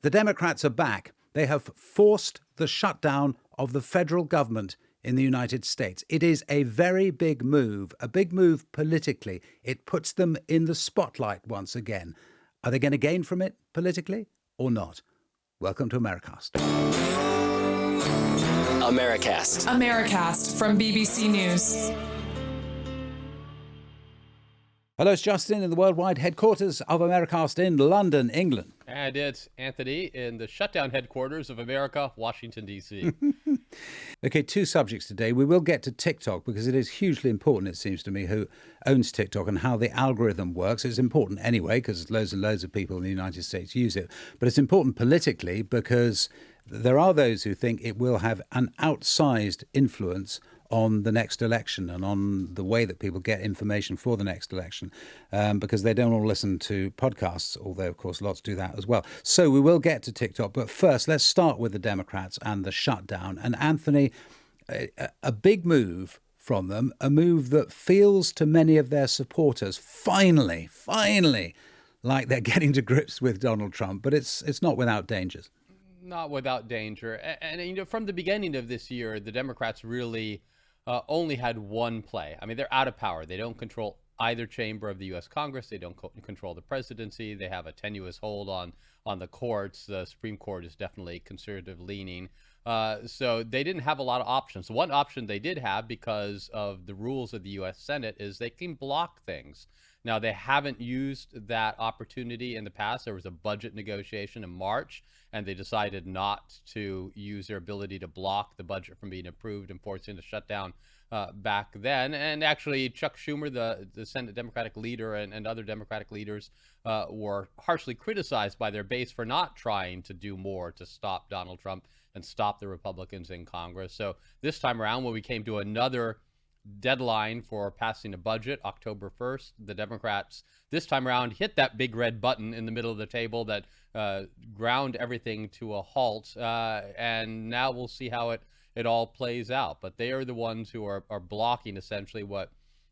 The Democrats are back. They have forced the shutdown of the federal government in the United States. It is a very big move politically. It puts them in the spotlight once again. Are they going to gain from it politically or not? Welcome to Americast. Americast from BBC News. Hello, it's Justin in the worldwide headquarters of Americast in London, England. And it's Anthony in the shutdown headquarters of America, Washington, D.C. Okay, two subjects today. We will get to TikTok because it is hugely important, it seems to me, who owns TikTok and how the algorithm works. It's important anyway because loads and loads of people in the United States use it. But it's important politically because there are those who think it will have an outsized influence on the next election and on the way that people get information for the next election, because they don't all listen to podcasts, although, of course, lots do that as well. So we will get to TikTok. But first, let's start with the Democrats and the shutdown. And Anthony, a big move from them, a move that feels to many of their supporters, finally, like they're getting to grips with Donald Trump. But it's not without dangers. Not without danger. And you know, from the beginning of this year, the Democrats really only had one play. I mean, they're out of power. They don't control either chamber of the U.S. Congress. They don't control the presidency. They have a tenuous hold on the courts. The Supreme Court is definitely conservative leaning. So they didn't have a lot of options. One option they did have, because of the rules of the U.S. Senate, is they can block things. Now, they haven't used that opportunity in the past. There was a budget negotiation in March, and they decided not to use their ability to block the budget from being approved and forcing the shutdown back then. And actually, Chuck Schumer, the Senate Democratic leader, and other Democratic leaders were harshly criticized by their base for not trying to do more to stop Donald Trump and stop the Republicans in Congress. So this time around, when we came to another deadline for passing a budget, October 1st, the Democrats this time around hit that big red button in the middle of the table that ground everything to a halt. And now we'll see how it all plays out. But they are the ones who are blocking essentially what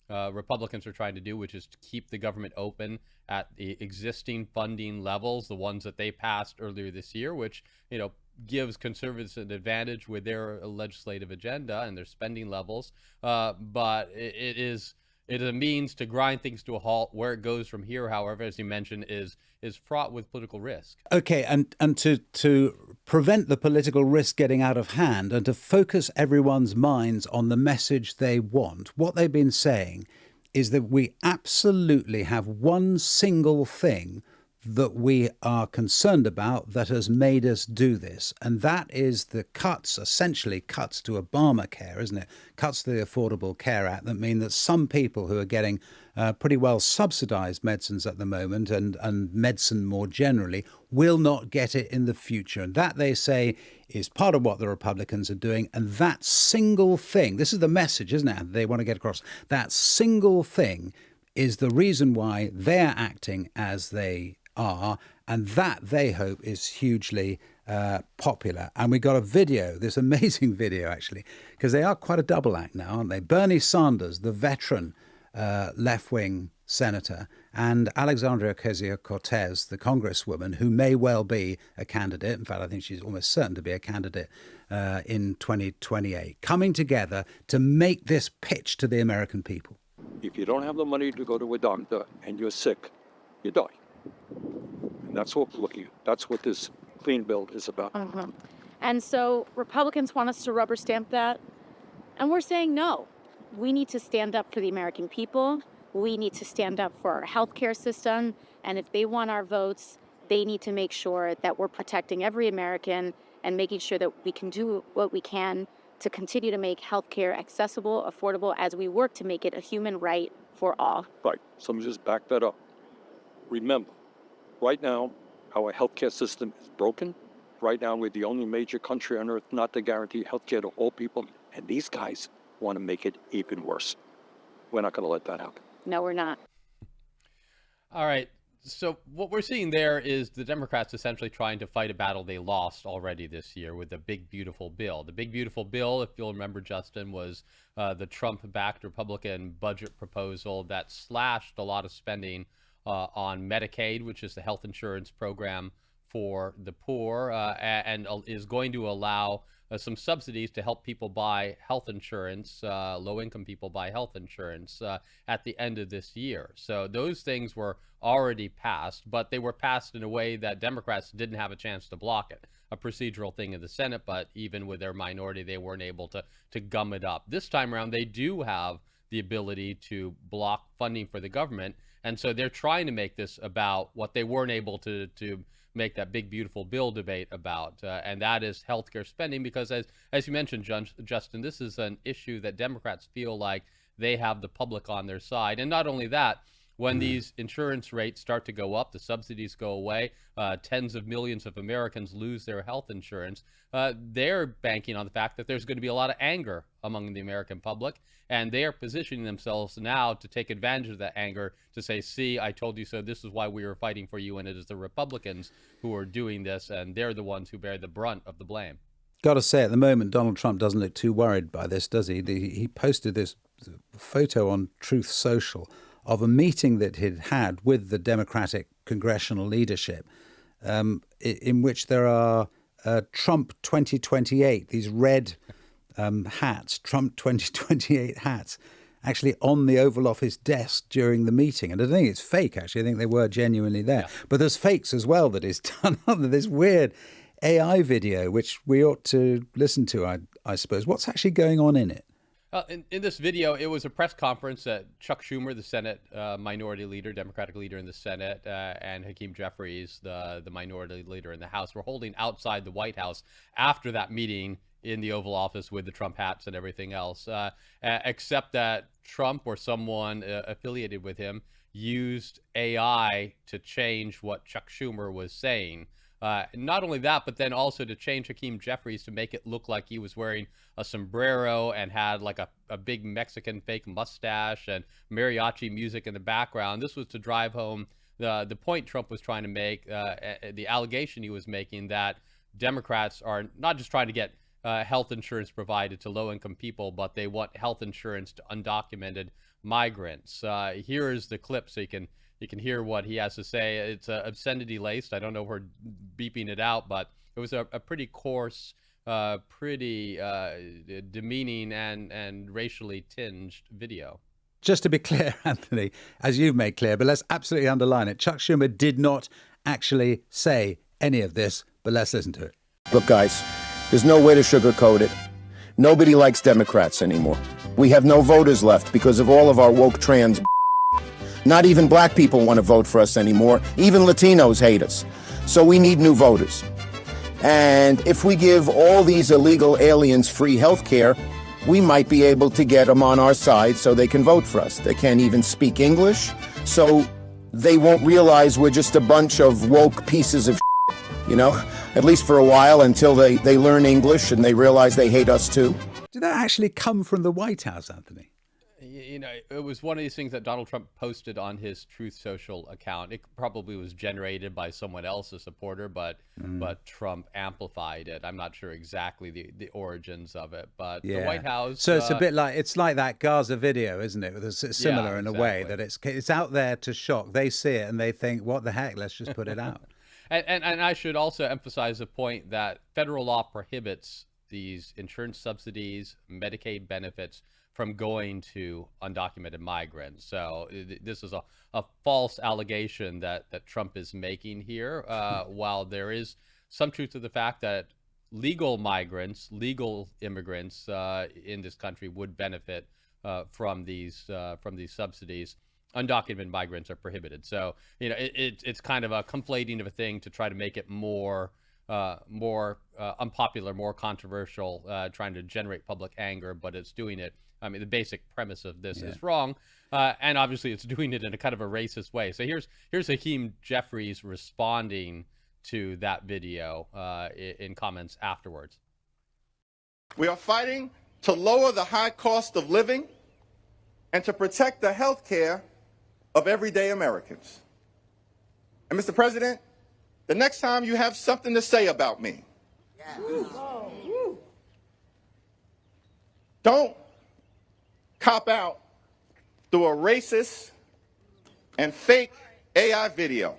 Republicans are trying to do, which is to keep the government open at the existing funding levels, the ones that they passed earlier this year, which, you know, gives conservatives an advantage with their legislative agenda and their spending levels. But it is a means to grind things to a halt. Where it goes from here, however, as you mentioned, is fraught with political risk. Okay, and to prevent the political risk getting out of hand and to focus everyone's minds on the message they want, what they've been saying is that we absolutely have one single thing that we are concerned about that has made us do this. And that is the essentially cuts to Obamacare, isn't it? Cuts to the Affordable Care Act that mean that some people who are getting pretty well subsidized medicines at the moment and medicine more generally will not get it in the future. And that, they say, is part of what the Republicans are doing. And that single thing, this is the message, isn't it? They want to get across. That single thing is the reason why they're acting as they are, and that they hope is hugely popular. And we got a video, this amazing video actually, because they are quite a double act now, aren't they? Bernie Sanders, the veteran left-wing senator, and Alexandria Ocasio-Cortez, the congresswoman, who may well be a candidate. In fact, I think she's almost certain to be a candidate in 2028, coming together to make this pitch to the American people. If you don't have the money to go to a doctor and you're sick, you die. And that's what we're looking at. That's what this clean bill is about. And so Republicans want us to rubber stamp that. And we're saying no. We need to stand up for the American people. We need to stand up for our healthcare system. And if they want our votes, they need to make sure that we're protecting every American and making sure that we can do what we can to continue to make healthcare accessible, affordable, as we work to make it a human right for all. Right. So let me just back that up. Remember, right now, our healthcare system is broken. Right now, we're the only major country on earth not to guarantee healthcare to all people. And these guys want to make it even worse. We're not going to let that happen. No, we're not. All right. So what we're seeing there is the Democrats essentially trying to fight a battle they lost already this year with the Big Beautiful Bill. The Big Beautiful Bill, if you'll remember, Justin, was the Trump-backed Republican budget proposal that slashed a lot of spending on Medicaid, which is the health insurance program for the poor and is going to allow some subsidies to help people buy health insurance, low-income people buy health insurance at the end of this year. So those things were already passed, but they were passed in a way that Democrats didn't have a chance to block it. A procedural thing in the Senate, but even with their minority, they weren't able to gum it up. This time around, they do have the ability to block funding for the government, and so they're trying to make this about what they weren't able to make that big, beautiful bill debate about, and that is healthcare spending, because as you mentioned, Justin, this is an issue that Democrats feel like they have the public on their side. And not only that, when these insurance rates start to go up, the subsidies go away, tens of millions of Americans lose their health insurance, they're banking on the fact that there's going to be a lot of anger among the American public, and they are positioning themselves now to take advantage of that anger to say, see, I told you so, this is why we were fighting for you, and it is the Republicans who are doing this, and they're the ones who bear the brunt of the blame. Got to say, at the moment, Donald Trump doesn't look too worried by this, does he? He posted this photo on Truth Social of a meeting that he'd had with the Democratic congressional leadership, in which there are Trump 2028, these red hats, Trump 2028 hats, actually on the Oval Office desk during the meeting. And I don't think it's fake, actually. I think they were genuinely there. Yeah. But there's fakes as well that is done under this weird AI video, which we ought to listen to, I suppose. What's actually going on in it? In this video, it was a press conference that Chuck Schumer, the Senate minority leader, Democratic leader in the Senate, and Hakeem Jeffries, the minority leader in the House, were holding outside the White House after that meeting in the Oval Office with the Trump hats and everything else, except that Trump or someone affiliated with him used AI to change what Chuck Schumer was saying. Not only that, but then also to change Hakeem Jeffries to make it look like he was wearing a sombrero and had like a big Mexican fake mustache and mariachi music in the background. This was to drive home the point Trump was trying to make, the allegation he was making that Democrats are not just trying to get health insurance provided to low-income people, but they want health insurance to undocumented migrants. Here is the clip so you can hear what he has to say. It's obscenity laced. I don't know if we're beeping it out, but it was a pretty coarse, pretty demeaning and racially tinged video. Just to be clear, Anthony, as you've made clear, but let's absolutely underline it. Chuck Schumer did not actually say any of this, but let's listen to it. Look, guys, there's no way to sugarcoat it. Nobody likes Democrats anymore. We have no voters left because of all of our woke trans. Not even black people want to vote for us anymore. Even Latinos hate us. So we need new voters. And if we give all these illegal aliens free health care, we might be able to get them on our side so they can vote for us. They can't even speak English, so they won't realize we're just a bunch of woke pieces of shit, you know, at least for a while until they learn English and they realize they hate us too. Did that actually come from the White House, Anthony? You know, it was one of these things that Donald Trump posted on his Truth Social account. It probably was generated by someone else, a supporter, but Trump amplified it. I'm not sure exactly the origins of it, but the White House. So it's a bit like that Gaza video, isn't it? It's similar in a way that it's out there to shock. They see it and they think, "What the heck? Let's just put it out." and I should also emphasize the point that federal law prohibits these insurance subsidies, Medicaid benefits from going to undocumented migrants. So this is a false allegation that Trump is making here, while there is some truth to the fact that legal migrants, legal immigrants in this country would benefit from these subsidies. Undocumented migrants are prohibited. So, you know, it's kind of a conflating of a thing to try to make it more unpopular, more controversial, trying to generate public anger, but it's doing it. I mean, the basic premise of this is wrong, and obviously it's doing it in a kind of a racist way. So here's Hakeem Jeffries responding to that video in comments afterwards. We are fighting to lower the high cost of living and to protect the health care of everyday Americans. And Mr. President, the next time you have something to say about me, don't cop out through a racist and fake AI video.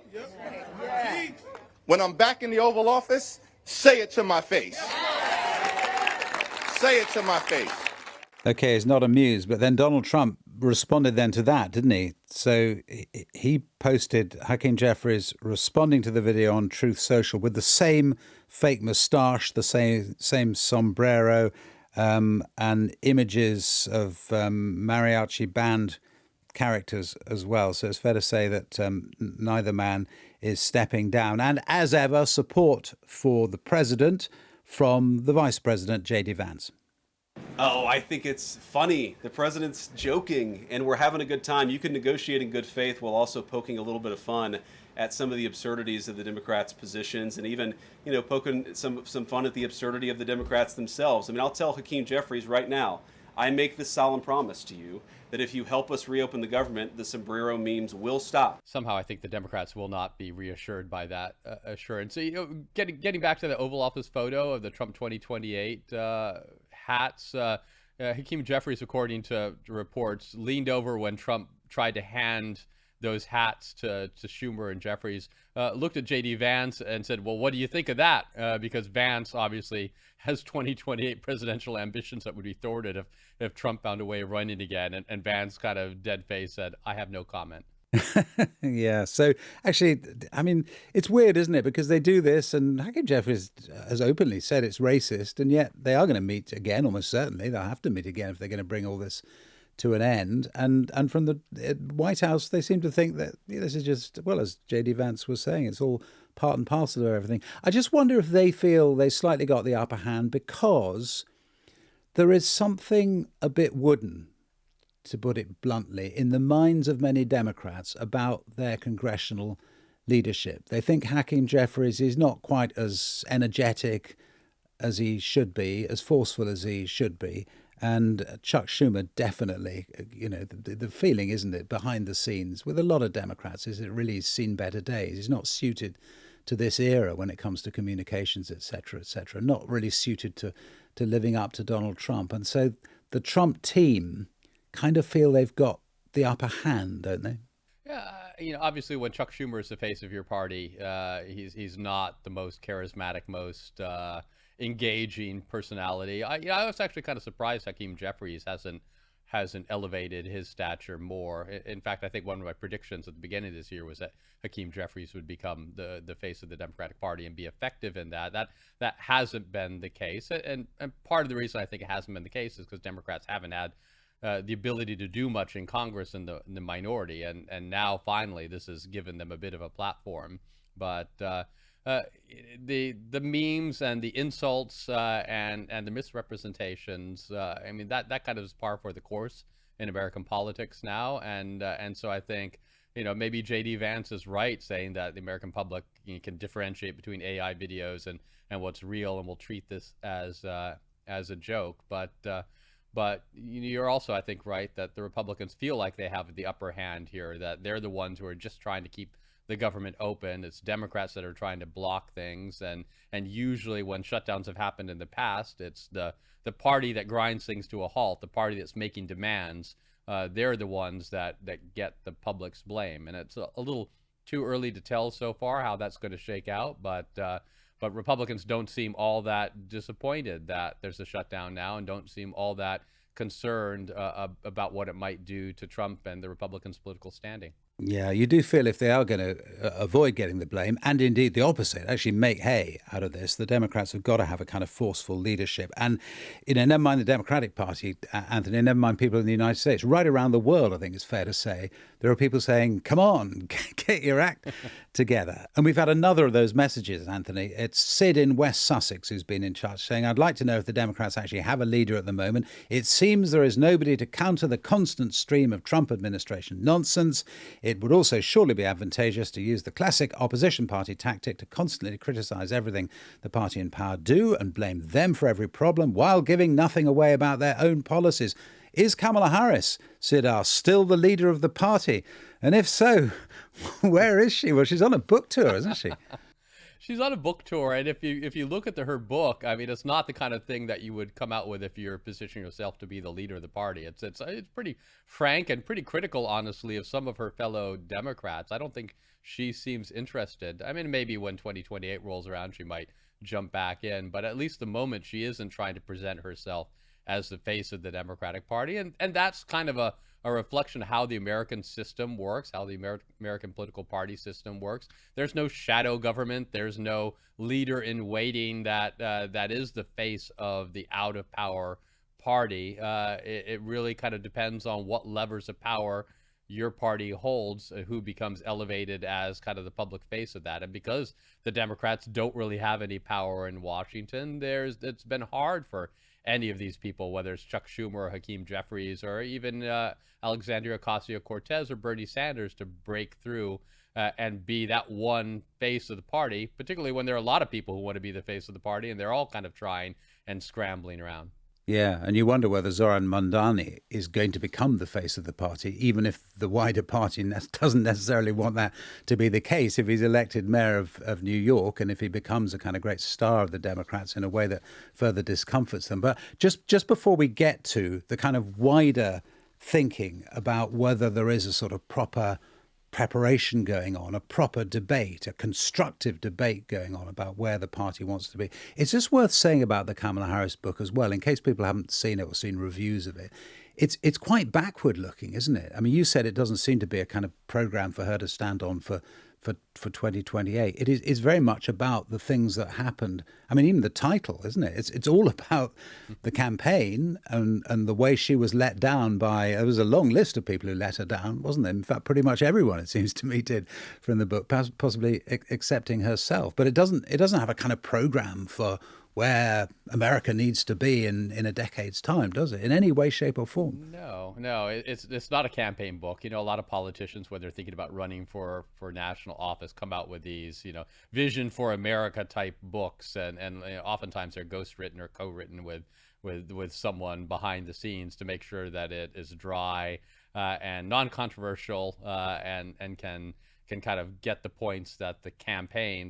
when I'm back in the Oval Office, say it to my face. Say it to my face. Okay, he's not amused, but then Donald Trump responded then to that, didn't he? So he posted Hakeem Jeffries responding to the video on Truth Social with the same fake moustache, the same sombrero, and images of mariachi band characters as well. So it's fair to say that neither man is stepping down. And as ever, support for the president from the Vice President, J.D. Vance. Oh, I think it's funny. The president's joking, and we're having a good time. You can negotiate in good faith while also poking a little bit of fun at some of the absurdities of the Democrats' positions, and even, poking some fun at the absurdity of the Democrats themselves. I mean, I'll tell Hakeem Jeffries right now, I make this solemn promise to you that if you help us reopen the government, the sombrero memes will stop. Somehow, I think the Democrats will not be reassured by that assurance. So, getting back to the Oval Office photo of the Trump 2028 hats, Hakeem Jeffries, according to reports, leaned over when Trump tried to hand those hats to Schumer and Jeffries, looked at J.D. Vance and said, well, what do you think of that? Because Vance obviously has 2028 presidential ambitions that would be thwarted if Trump found a way of running again. And Vance kind of dead-faced said, I have no comment. Yeah. So actually, I mean, it's weird, isn't it? Because they do this, and Hakeem Jeffries has openly said it's racist, and yet they are going to meet again, almost certainly. They'll have to meet again if they're going to bring all this to an end. And from the White House, they seem to think that this is just, well, as J.D. Vance was saying, it's all part and parcel of everything. I just wonder if they feel they slightly got the upper hand because there is something a bit wooden, to put it bluntly, in the minds of many Democrats about their congressional leadership. They think Hakeem Jeffries is not quite as energetic as he should be, as forceful as he should be. And Chuck Schumer definitely, the feeling, isn't it, behind the scenes with a lot of Democrats is it really has seen better days. He's not suited to this era when it comes to communications, et cetera, not really suited to living up to Donald Trump. And so the Trump team kind of feel they've got the upper hand, don't they? Yeah, obviously when Chuck Schumer is the face of your party, he's not the most charismatic, most engaging personality. I was actually kind of surprised Hakeem Jeffries hasn't elevated his stature more. In fact, I think one of my predictions at the beginning of this year was that Hakeem Jeffries would become the face of the Democratic Party and be effective in that. That hasn't been the case, and part of the reason I think it hasn't been the case is because Democrats haven't had the ability to do much in Congress in the minority, and now finally this has given them a bit of a platform. But the memes and the insults and the misrepresentations, I mean that kind of is par for the course in American politics now, and so I think maybe J.D. Vance is right saying that the American public can differentiate between AI videos and what's real, and will treat this as a joke, But you're also, I think, right that the Republicans feel like they have the upper hand here, that they're the ones who are just trying to keep the government open. It's Democrats that are trying to block things. And usually when shutdowns have happened in the past, it's the party that grinds things to a halt, the party that's making demands. They're the ones that get the public's blame. And it's a little too early to tell so far how that's going to shake out. But Republicans don't seem all that disappointed that there's a shutdown now, and don't seem all that concerned about what it might do to Trump and the Republicans' political standing. Yeah, you do feel if they are going to avoid getting the blame, and indeed the opposite, actually make hay out of this, the Democrats have got to have a kind of forceful leadership. And, never mind the Democratic Party, Anthony, never mind people in the United States, right around the world, I think it's fair to say, there are people saying, come on, get your act together. And we've had another of those messages, Anthony. It's Sid in West Sussex who's been in charge, saying, I'd like to know if the Democrats actually have a leader at the moment. It seems there is nobody to counter the constant stream of Trump administration nonsense. It would also surely be advantageous to use the classic opposition party tactic to constantly criticize everything the party in power do and blame them for every problem while giving nothing away about their own policies. Is Kamala Harris, Sid asked, still the leader of the party? And if so, where is she? Well, she's on a book tour, isn't she? she's on a book tour, and if you look at her book, I mean, it's not the kind of thing that you would come out with if you're positioning yourself to be the leader of the party. It's pretty frank and pretty critical, honestly, of some of her fellow Democrats. I don't think she seems interested. I mean, maybe when 2028 rolls around, she might jump back in, but at least the moment she isn't trying to present herself as the face of the Democratic Party, and that's kind of a reflection of how the American system works, how the American political party system works. There's no shadow government. There's no leader in waiting that is the face of the out of power party. It really kind of depends on what levers of power your party holds, who becomes elevated as kind of the public face of that. And because the Democrats don't really have any power in Washington, it's been hard for any of these people, whether it's Chuck Schumer or Hakeem Jeffries or even Alexandria Ocasio-Cortez or Bernie Sanders, to break through and be that one face of the party, particularly when there are a lot of people who want to be the face of the party, and they're all kind of trying and scrambling around. Yeah, and you wonder whether Zoran Mandani is going to become the face of the party, even if the wider party doesn't necessarily want that to be the case. If he's elected mayor of New York, and if he becomes a kind of great star of the Democrats in a way that further discomforts them. But just before we get to the kind of wider thinking about whether there is a sort of proper preparation going on, a proper debate, a constructive debate going on about where the party wants to be. It's just worth saying about the Kamala Harris book as well, in case people haven't seen it or seen reviews of it. It's quite backward looking, isn't it? I mean, you said it doesn't seem to be a kind of program for her to stand on for 2028. It's very much about the things that happened. I mean, even the title, isn't it? It's all about the campaign and the way she was let down by. There was a long list of people who let her down, wasn't there? In fact, pretty much everyone, it seems to me, did from the book, possibly accepting herself. But it doesn't have a kind of program for where America needs to be in a decade's time, does it? In any way, shape, or form? No, it's not a campaign book. You know, a lot of politicians, when they're thinking about running for national office, come out with these, vision for America type books, and oftentimes they're ghostwritten or co-written with someone behind the scenes to make sure that it is dry and non-controversial and can kind of get the points that the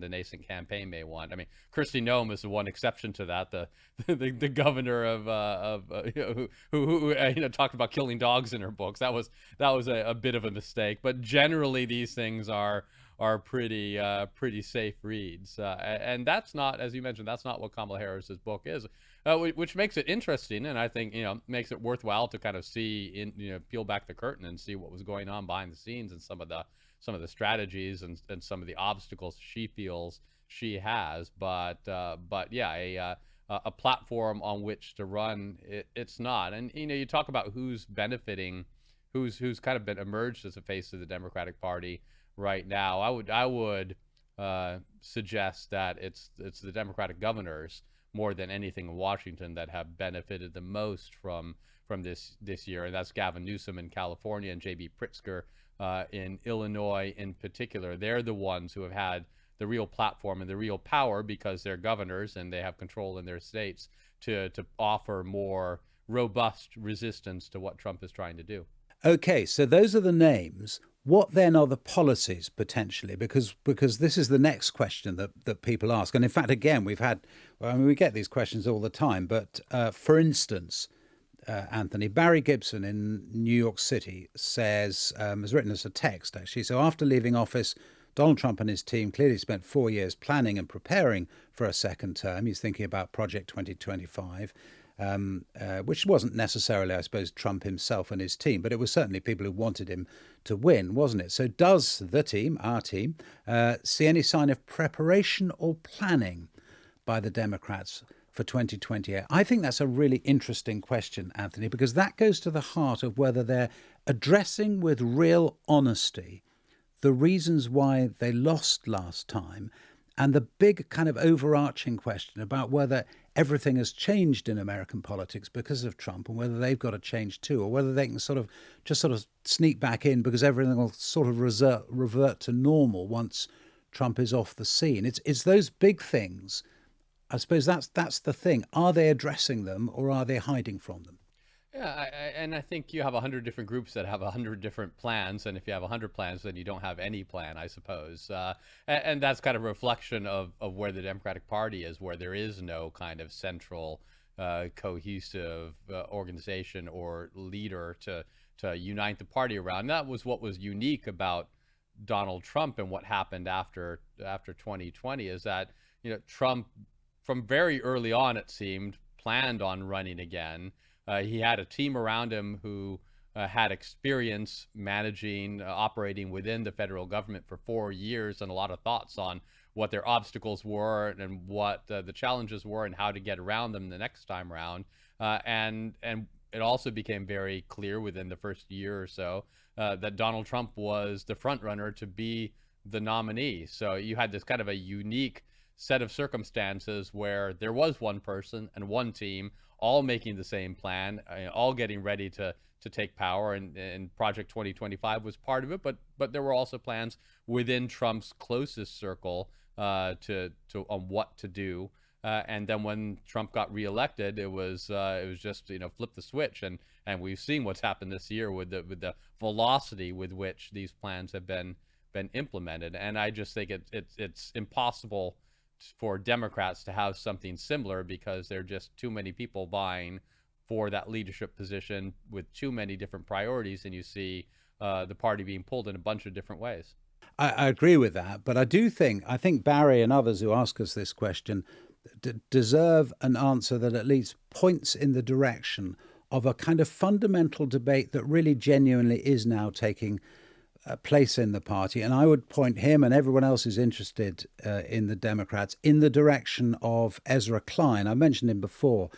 nascent campaign may want. I mean, Kristi Noem is the one exception to that. The governor who talked about killing dogs in her books. That was a bit of a mistake. But generally, these things are pretty safe reads. And that's not, as you mentioned, that's not what Kamala Harris's book is. Which makes it interesting, and I think makes it worthwhile to kind of see peel back the curtain and see what was going on behind the scenes and some of the strategies and some of the obstacles she feels she has. But yeah, a platform on which to run, it's not. And you talk about who's benefiting, who's kind of been emerged as a face of the Democratic Party right now. I would suggest that it's the Democratic governors more than anything in Washington that have benefited the most from this year, and that's Gavin Newsom in California and J.B. Pritzker in Illinois in particular. They're the ones who have had the real platform and the real power because they're governors and they have control in their states to offer more robust resistance to what Trump is trying to do. Okay, so those are the names. What then are the policies potentially? Because this is the next question that people ask. And in fact, again, we get these questions all the time. But for instance, Anthony, Barry Gibson in New York City has written us a text, actually. So after leaving office, Donald Trump and his team clearly spent 4 years planning and preparing for a second term. He's thinking about Project 2025. Which wasn't necessarily, I suppose, Trump himself and his team, but it was certainly people who wanted him to win, wasn't it? So does the team, our team, see any sign of preparation or planning by the Democrats for 2028? I think that's a really interesting question, Anthony, because that goes to the heart of whether they're addressing with real honesty the reasons why they lost last time, and the big kind of overarching question about whether everything has changed in American politics because of Trump and whether they've got to change too, or whether they can sort of sneak back in because everything will sort of revert to normal once Trump is off the scene. It's those big things. I suppose that's the thing. Are they addressing them or are they hiding from them? Yeah, and I think you have 100 different groups that have 100 different plans, and if you have 100 plans, then you don't have any plan, I suppose. And that's kind of a reflection of where the Democratic Party is, where there is no kind of central, cohesive organization or leader to unite the party around. And that was what was unique about Donald Trump and what happened after 2020 is that Trump, from very early on, it seemed, planned on running again. He had a team around him who had experience managing, operating within the federal government for 4 years, and a lot of thoughts on what their obstacles were and what the challenges were and how to get around them the next time around. And it also became very clear within the first year or so that Donald Trump was the front runner to be the nominee. So you had this kind of a unique set of circumstances where there was one person and one team all making the same plan, all getting ready to take power, and Project 2025 was part of it. But there were also plans within Trump's closest circle to on what to do. And then when Trump got reelected, it was just flip the switch, and we've seen what's happened this year with the velocity with which these plans have been implemented. And I just think it's impossible for Democrats to have something similar because there are just too many people vying for that leadership position with too many different priorities, and you see the party being pulled in a bunch of different ways. I agree with that, but I think Barry and others who ask us this question deserve an answer that at least points in the direction of a kind of fundamental debate that really genuinely is now taking place in the party. And I would point him and everyone else who's interested in the Democrats in the direction of Ezra Klein. I mentioned him before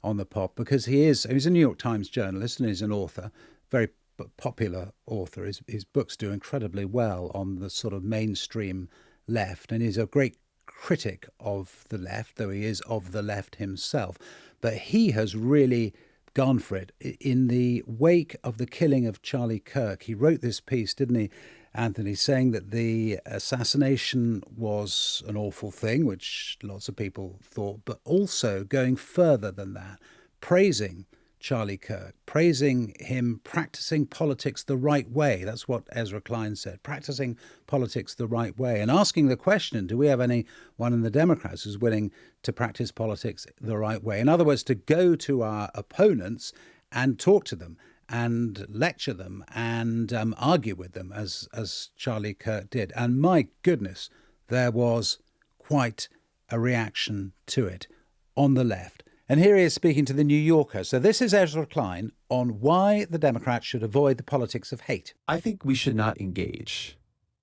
on the pod because he's a New York Times journalist and he's an author, very popular author. His books do incredibly well on the sort of mainstream left, and he's a great critic of the left, though he is of the left himself. But he has really gone for it. In the wake of the killing of Charlie Kirk, he wrote this piece, didn't he, Anthony, saying that the assassination was an awful thing, which lots of people thought, but also going further than that, praising Charlie Kirk, praising him practicing politics the right way. That's what Ezra Klein said, practicing politics the right way, and asking the question, do we have anyone in the Democrats who's willing to practice politics the right way? In other words, to go to our opponents and talk to them and lecture them and argue with them as Charlie Kirk did. And my goodness, there was quite a reaction to it on the left. And here he is speaking to the New Yorker. So this is Ezra Klein on why the Democrats should avoid the politics of hate. I think we should not engage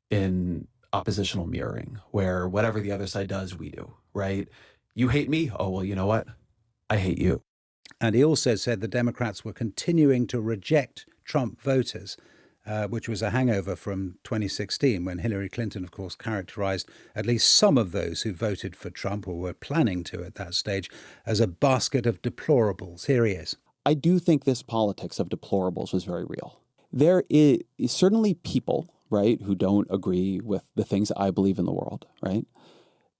in oppositional mirroring, where whatever the other side does, we do, right? You hate me? Oh, well, you know what? I hate you. And he also said the Democrats were continuing to reject Trump voters, which was a hangover from 2016, when Hillary Clinton, of course, characterized at least some of those who voted for Trump or were planning to at that stage as a basket of deplorables. Here he is. I do think this politics of deplorables was very real. There is certainly people, right, who don't agree with the things I believe in the world, right?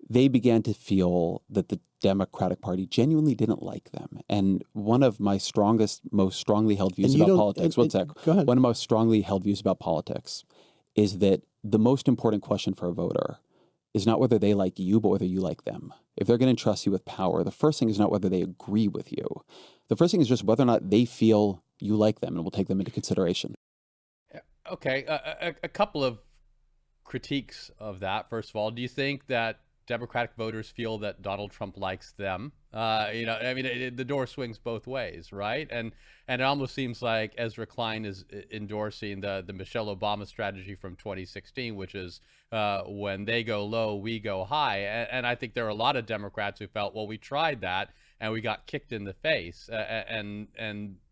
They began to feel that the Democratic Party genuinely didn't like them. And one of my most strongly held views about politics, Go ahead. One of my most strongly held views about politics is that the most important question for a voter is not whether they like you, but whether you like them. If they're going to entrust you with power, the first thing is not whether they agree with you. The first thing is just whether or not they feel you like them and will take them into consideration. Okay, a couple of critiques of that. First of all, do you think that Democratic voters feel that Donald Trump likes them? The door swings both ways, right? And it almost seems like Ezra Klein is endorsing the Michelle Obama strategy from 2016, which is when they go low, we go high. And I think there are a lot of Democrats who felt, well, we tried that and we got kicked in the face. And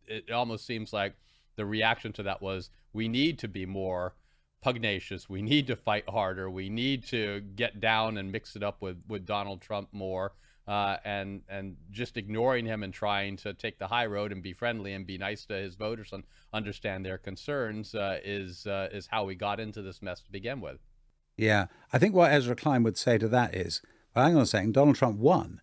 it almost seems like the reaction to that was, we need to be more pugnacious. We need to fight harder. We need to get down and mix it up with Donald Trump more, and just ignoring him and trying to take the high road and be friendly and be nice to his voters and understand their concerns is how we got into this mess to begin with. Yeah, I think what Ezra Klein would say to that is, well, hang on a second, Donald Trump won.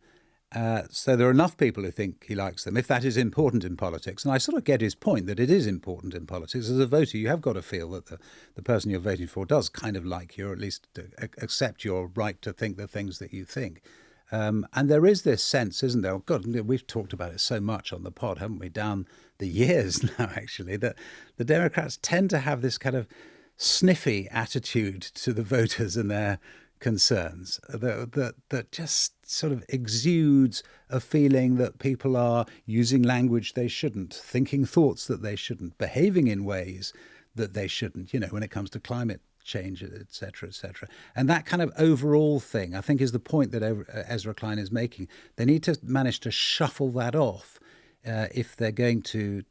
So there are enough people who think he likes them, if that is important in politics. And I sort of get his point that it is important in politics. As a voter, you have got to feel that the person you're voting for does kind of like you, or at least accept your right to think the things that you think. And there is this sense, isn't there? Oh, God, we've talked about it so much on the pod, haven't we, down the years now, actually, that the Democrats tend to have this kind of sniffy attitude to the voters and their concerns that just sort of exudes a feeling that people are using language they shouldn't, thinking thoughts that they shouldn't, behaving in ways that they shouldn't, when it comes to climate change, et cetera, et cetera. And that kind of overall thing, I think, is the point that Ezra Klein is making. They need to manage to shuffle that off if they're going to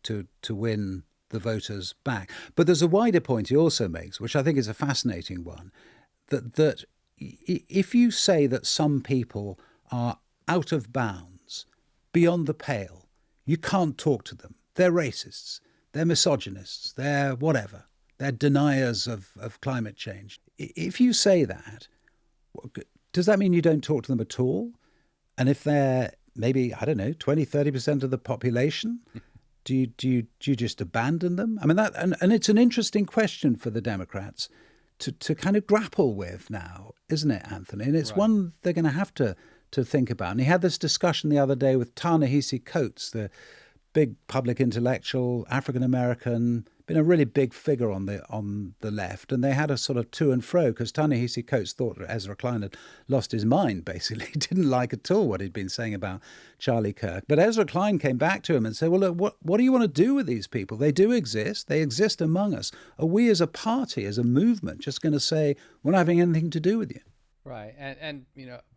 win the voters back. But there's a wider point he also makes, which I think is a fascinating one, that if you say that some people are out of bounds, beyond the pale, you can't talk to them. They're racists, they're misogynists, they're whatever. They're deniers of climate change. If you say that, does that mean you don't talk to them at all? And if they're maybe, 20, 30% of the population, do you just abandon them? I mean, that and it's an interesting question for the Democrats to kind of grapple with now, isn't it, Anthony? And it's one they're going to have to think about. And he had this discussion the other day with Ta-Nehisi Coates, the big public intellectual, African-American, been a really big figure on the left, and they had a sort of to and fro because Ta-Nehisi Coates thought that Ezra Klein had lost his mind, basically. He didn't like at all what he'd been saying about Charlie Kirk. But Ezra Klein came back to him and said, well, look, what do you want to do with these people? They do exist. They exist among us. Are we as a party, as a movement, just going to say, we're not having anything to do with you? Right. And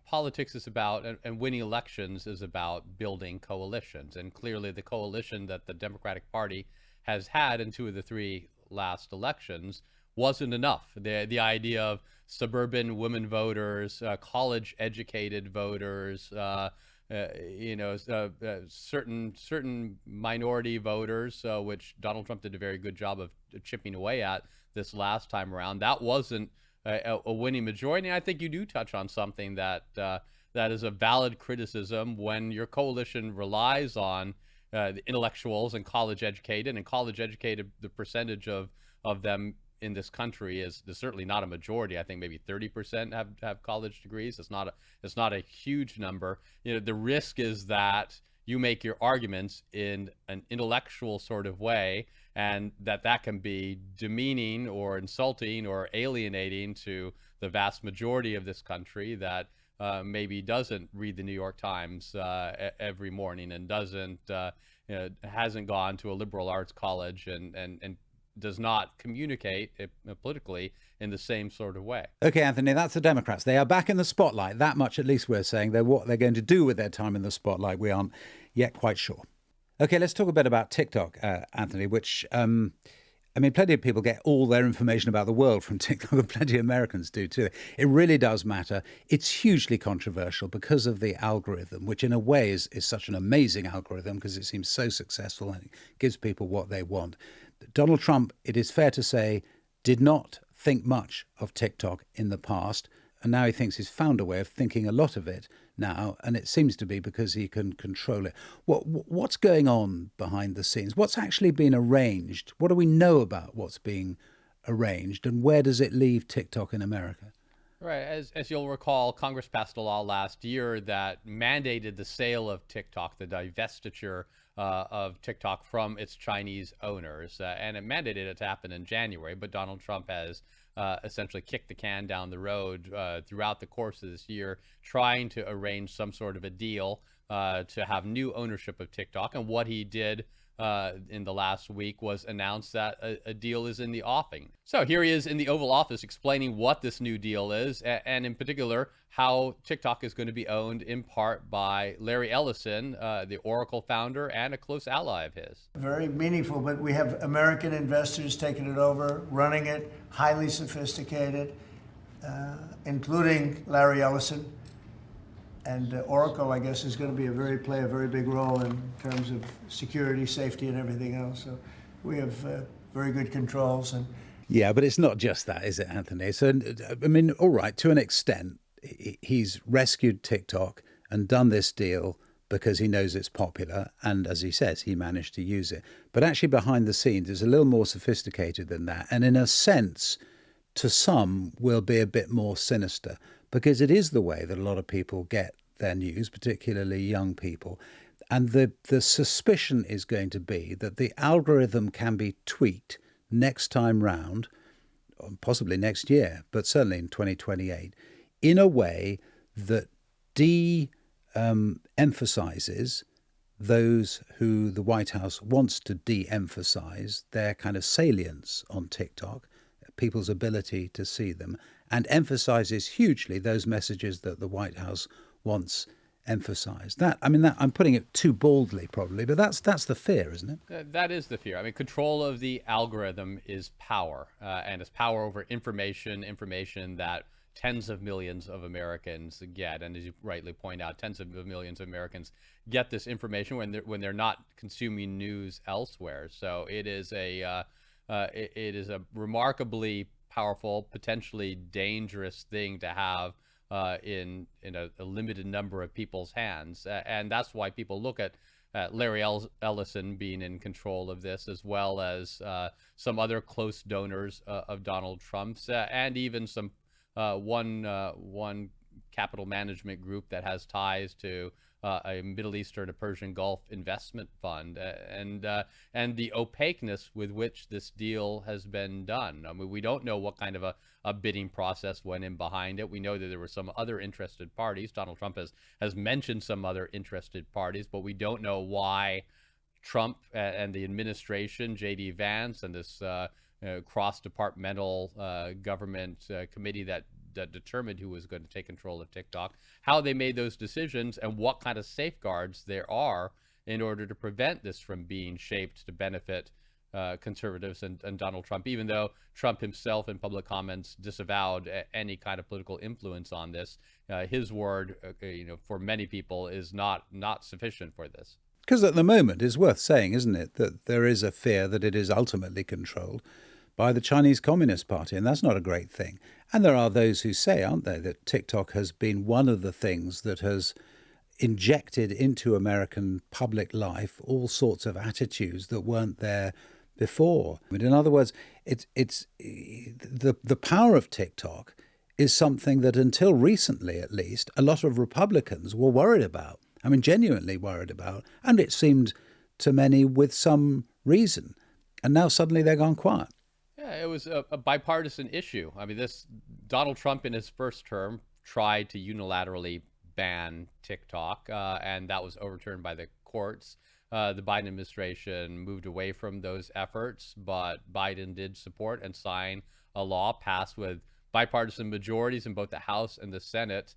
politics is about, and winning elections is about building coalitions. And clearly the coalition that the Democratic Party has had in 2 of the 3 last elections wasn't enough. The idea of suburban women voters, college-educated voters, certain minority voters, which Donald Trump did a very good job of chipping away at this last time around. That wasn't a winning majority. And I think you do touch on something that is a valid criticism when your coalition relies on the intellectuals and college educated, the percentage of them in this country is certainly not a majority. I think maybe 30% have college degrees. It's not a huge number. The risk is that you make your arguments in an intellectual sort of way, and that can be demeaning or insulting or alienating to the vast majority of this country that maybe doesn't read the New York Times every morning and hasn't gone to a liberal arts college and does not communicate politically in the same sort of way. Okay, Anthony, that's the Democrats. They are back in the spotlight. That much at least we're saying. They're what they're going to do with their time in the spotlight, we aren't yet quite sure. Okay, let's talk a bit about TikTok, Anthony, which plenty of people get all their information about the world from TikTok, and plenty of Americans do too. It really does matter. It's hugely controversial because of the algorithm, which in a way is such an amazing algorithm because it seems so successful and it gives people what they want. Donald Trump, it is fair to say, did not think much of TikTok in the past, and now he thinks he's found a way of thinking a lot of it now, and it seems to be because he can control it. What's going on behind the scenes? What's actually been arranged? What do we know about what's being arranged, and where does it leave TikTok in America? Right. As you'll recall, Congress passed a law last year that mandated the sale of TikTok, the divestiture of TikTok from its Chinese owners. And it mandated it to happen in January, but Donald Trump has essentially kicked the can down the road throughout the course of this year, trying to arrange some sort of a deal to have new ownership of TikTok. And what he did in the last week was announce that a deal is in the offing. So here he is in the Oval Office explaining what this new deal is, and in particular, how TikTok is going to be owned in part by Larry Ellison, the Oracle founder and a close ally of his. Very meaningful, but we have American investors taking it over, running it, highly sophisticated, including Larry Ellison. And Oracle, I guess, is going to play a very big role in terms of security, safety, and everything else. So we have very good controls. Yeah, but it's not just that, is it, Anthony? So, all right, to an extent, he's rescued TikTok and done this deal because he knows it's popular, and as he says, he managed to use it. But actually behind the scenes, it's a little more sophisticated than that, and in a sense, to some, will be a bit more sinister, because it is the way that a lot of people get their news, particularly young people. And the suspicion is going to be that the algorithm can be tweaked next time round, possibly next year, but certainly in 2028, in a way that emphasizes those who the White House wants to de-emphasize, their kind of salience on TikTok, people's ability to see them, and emphasizes hugely those messages that the White House wants emphasized. That, I mean, that, I'm putting it too baldly probably, but that's the fear, isn't it? That is the fear. I mean, control of the algorithm is power, and it's power over information that tens of millions of Americans get. And as you rightly point out, tens of millions of Americans get this information when they're not consuming news elsewhere. So it is a remarkably powerful, potentially dangerous thing to have in a limited number of people's hands, and that's why people look at Larry Ellison being in control of this, as well as some other close donors of Donald Trump's, and even some one capital management group that has ties to a Middle Eastern, a Persian Gulf investment fund, and the opaqueness with which this deal has been done. I mean, we don't know what kind of a bidding process went in behind it. We know that there were some other interested parties. Donald Trump has mentioned some other interested parties, but we don't know why Trump and the administration, J.D. Vance, and this cross-departmental government committee that determined who was going to take control of TikTok, how they made those decisions, and what kind of safeguards there are in order to prevent this from being shaped to benefit conservatives and Donald Trump, even though Trump himself in public comments disavowed any kind of political influence on this. His word, for many people is not sufficient for this. Because at the moment, it's worth saying, isn't it, that there is a fear that it is ultimately controlled by the Chinese Communist Party, and that's not a great thing. And there are those who say, aren't there, that TikTok has been one of the things that has injected into American public life all sorts of attitudes that weren't there before. I mean, in other words, it's the power of TikTok is something that until recently, at least, a lot of Republicans were worried about. I mean, genuinely worried about, and it seemed to many with some reason. And now suddenly they're gone quiet. Yeah, it was a bipartisan issue. I mean, Donald Trump in his first term tried to unilaterally ban TikTok, and that was overturned by the courts. The Biden administration moved away from those efforts, but Biden did support and sign a law passed with bipartisan majorities in both the House and the Senate,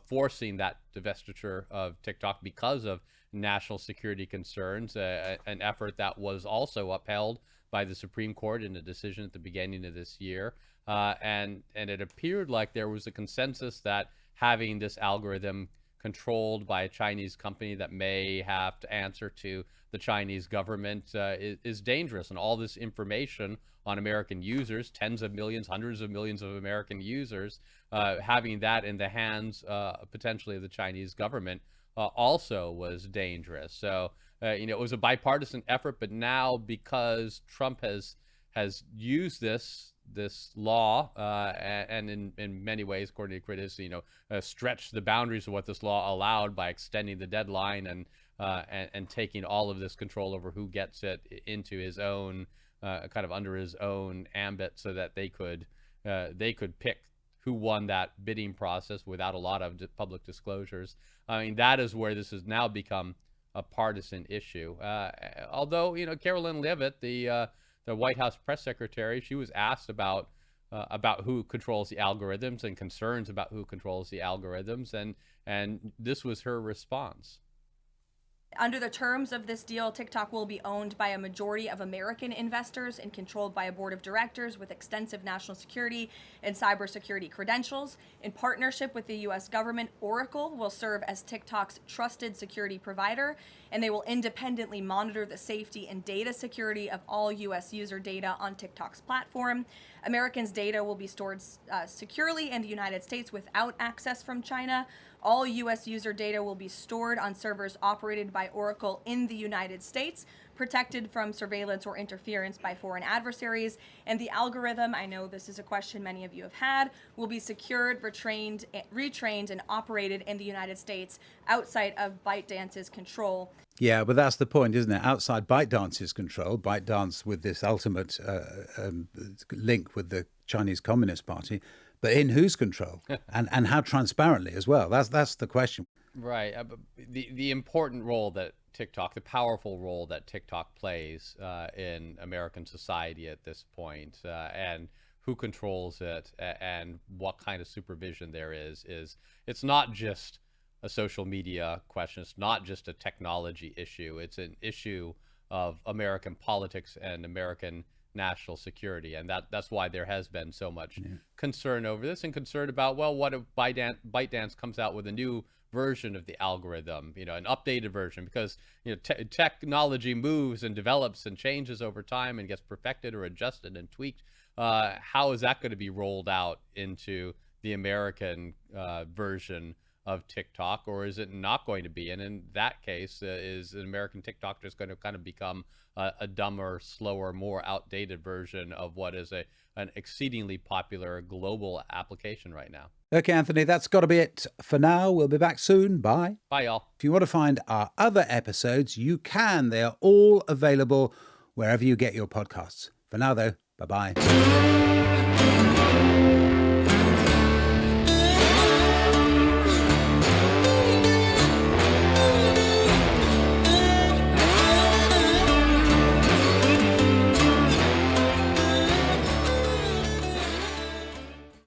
forcing that divestiture of TikTok because of national security concerns, an effort that was also upheld by the Supreme Court in a decision at the beginning of this year. And it appeared like there was a consensus that having this algorithm controlled by a Chinese company that may have to answer to the Chinese government is dangerous. And all this information on American users, tens of millions, hundreds of millions of American users, having that in the hands potentially of the Chinese government also was dangerous. So, it was a bipartisan effort, but now because Trump has used this law and in many ways, according to critics, stretched the boundaries of what this law allowed by extending the deadline and taking all of this control over who gets it into his own kind of under his own ambit, so that they could pick who won that bidding process without a lot of public disclosures. I mean, that is where this has now become a partisan issue. Although, Carolyn Leavitt, the White House press secretary, she was asked about who controls the algorithms and concerns about who controls the algorithms, and this was her response. Under the terms of this deal, TikTok will be owned by a majority of American investors and controlled by a board of directors with extensive national security and cybersecurity credentials. In partnership with the U.S. government, Oracle will serve as TikTok's trusted security provider, and they will independently monitor the safety and data security of all U.S. user data on TikTok's platform. Americans' data will be stored securely in the United States without access from China. All U.S. user data will be stored on servers operated by Oracle in the United States, protected from surveillance or interference by foreign adversaries. And the algorithm, I know this is a question many of you have had, will be secured, retrained, and operated in the United States outside of ByteDance's control. Yeah, but that's the point, isn't it? Outside ByteDance's control, ByteDance with this ultimate link with the Chinese Communist Party, but in whose control and how transparently as well? That's the question. Right. The important role that TikTok, the powerful role that TikTok plays in American society at this point, and who controls it and what kind of supervision there is it's not just a social media question. It's not just a technology issue. It's an issue of American politics and American national security. And that's why there has been so much concern over this, and concern about, well, what if ByteDance comes out with a new version of the algorithm, an updated version, because technology moves and develops and changes over time and gets perfected or adjusted and tweaked. How is that going to be rolled out into the American version of TikTok, or is it not going to be? And in that case, is an American TikTok just going to kind of become a dumber, slower, more outdated version of what is an exceedingly popular global application right now? Okay, Anthony, that's got to be it for now. We'll be back soon. Bye. Bye, y'all. If you want to find our other episodes, you can. They are all available wherever you get your podcasts. For now, though, bye-bye.